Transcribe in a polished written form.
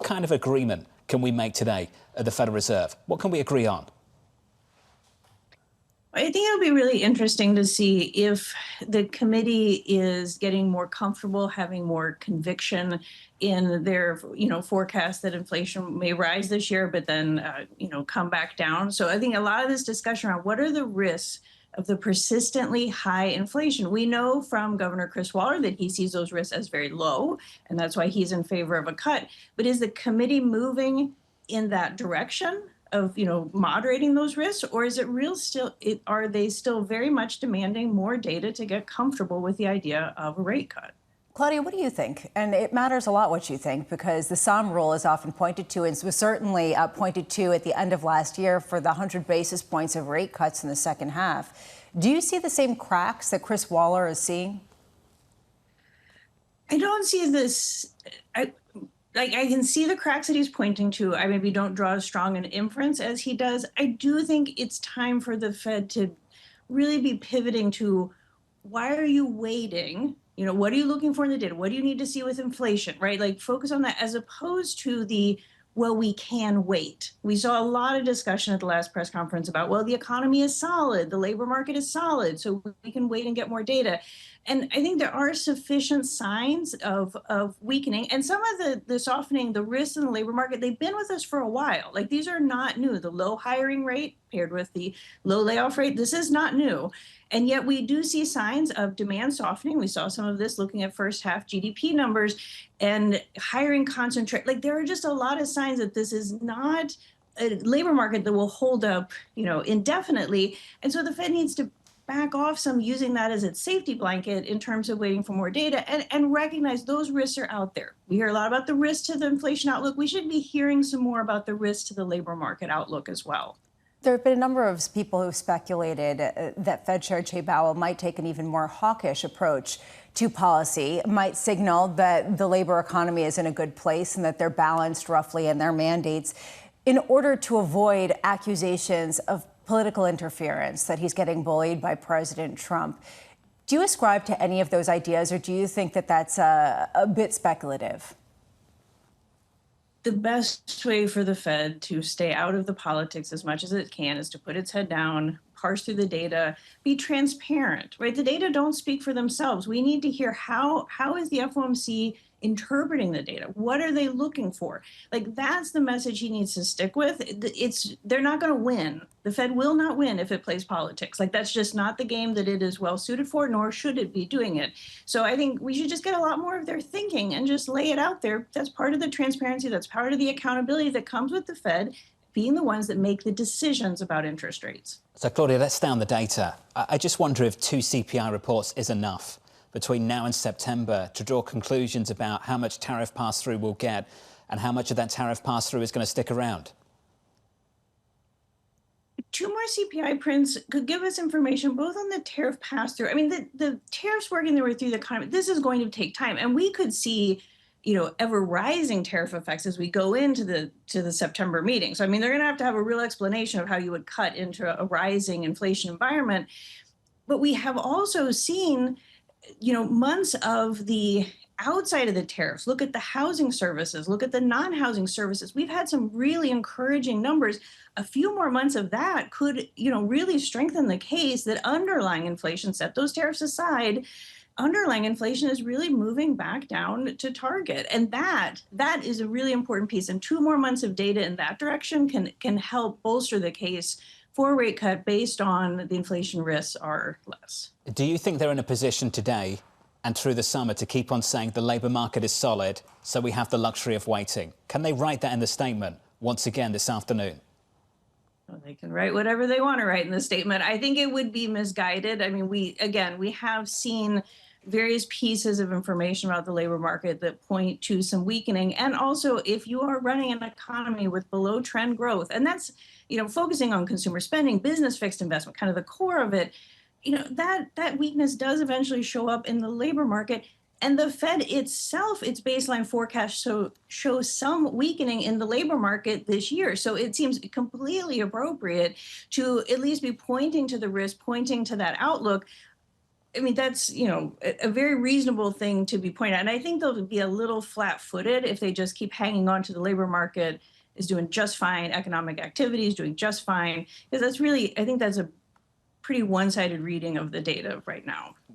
kind of agreement can we make today at the Federal Reserve? What can we agree on? I think it'll be really interesting to see if the committee is getting more comfortable, having more conviction in their, forecast that inflation may rise this year, but then, come back down. So I think a lot of this discussion around what are the risks of the persistently high inflation. We know from Governor Chris Waller that he sees those risks as very low, and that's why he's in favor of a cut. But is the committee moving in that direction of moderating those risks, or is are they still very much demanding more data to get comfortable with the idea of a rate cut? Claudia, what do you think? And it matters a lot what you think, because the Sahm rule is often pointed to, and was certainly pointed to at the end of last year for the 100 basis points of rate cuts in the second half. Do you see the same cracks that Chris Waller is seeing? I don't see this. I can see the cracks that he's pointing to. I maybe don't draw as strong an inference as he does. I do think it's time for the Fed to really be pivoting to, why are you waiting? What are you looking for in the data? What do you need to see with inflation, right? Like, focus on that, as opposed to well, we can wait. We saw a lot of discussion at the last press conference about, well, the economy is solid, the labor market is solid, so we can wait and get more data. And I think there are sufficient signs of weakening. And some of the softening, the risks in the labor market, they've been with us for a while. Like, these are not new. The low hiring rate paired with the low layoff rate, this is not new. And yet we do see signs of demand softening. We saw some of this looking at first half GDP numbers and hiring concentrate. Like, there are just a lot of signs that this is not a labor market that will hold up, indefinitely. And so the Fed needs to back off some, using that as its safety blanket in terms of waiting for more data, and recognize those risks are out there. We hear a lot about the risk to the inflation outlook. We should be hearing some more about the risk to the labor market outlook as well. There have been a number of people who've speculated that Fed Chair Jerome Powell might take an even more hawkish approach to policy, might signal that the labor economy is in a good place and that they're balanced roughly in their mandates, in order to avoid accusations of political interference, that he's getting bullied by President Trump. Do you ascribe to any of those ideas, or do you think that that's a bit speculative? The best way for the Fed to stay out of the politics as much as it can is to put its head down, parse through the data, be transparent, right? The data don't speak for themselves. We need to hear how is the FOMC interpreting the data? What are they looking for? Like, that's the message he needs to stick with. They're not going to win. The Fed will not win if it plays politics. Like, that's just not the game that it is well suited for, nor should it be doing it. So I think we should just get a lot more of their thinking and just lay it out there. That's part of the transparency. That's part of the accountability that comes with the Fed being the ones that make the decisions about interest rates. So, Claudia, let's stay on the data. I just wonder if 2 CPI reports is enough between now and September to draw conclusions about how much tariff pass-through we'll get and how much of that tariff pass-through is going to stick around. 2 more CPI prints could give us information both on the tariff pass-through. I mean, the tariffs working their way through the economy, this is going to take time. And we could see, ever rising tariff effects as we go into the September meeting. So, I mean, they're going to have a real explanation of how you would cut into a rising inflation environment. But we have also seen months of the outside of the tariffs. Look at the housing services, look at the non-housing services. We've had some really encouraging numbers. A few more months of that could, really strengthen the case that underlying inflation, set those tariffs aside, underlying inflation is really moving back down to target. And that is a really important piece. And 2 more months of data in that direction can help bolster the case for a rate cut based on the inflation risks are less. Do you think they're in a position today and through the summer to keep on saying the labour market is solid, so we have the luxury of waiting? Can they write that in the statement once again this afternoon? Well, they can write whatever they want to write in the statement. I think it would be misguided. I mean, we have seen various pieces of information about the labor market that point to some weakening. And also, if you are running an economy with below trend growth, and that's, focusing on consumer spending, business fixed investment, kind of the core of it, that weakness does eventually show up in the labor market. And the Fed itself, its baseline forecast shows some weakening in the labor market this year. So it seems completely appropriate to at least be pointing to the risk, pointing to that outlook. I mean, that's, a very reasonable thing to be pointed out. And I think they'll be a little flat-footed if they just keep hanging on to the labor market is doing just fine, economic activity is doing just fine. Because I think that's a pretty one-sided reading of the data right now.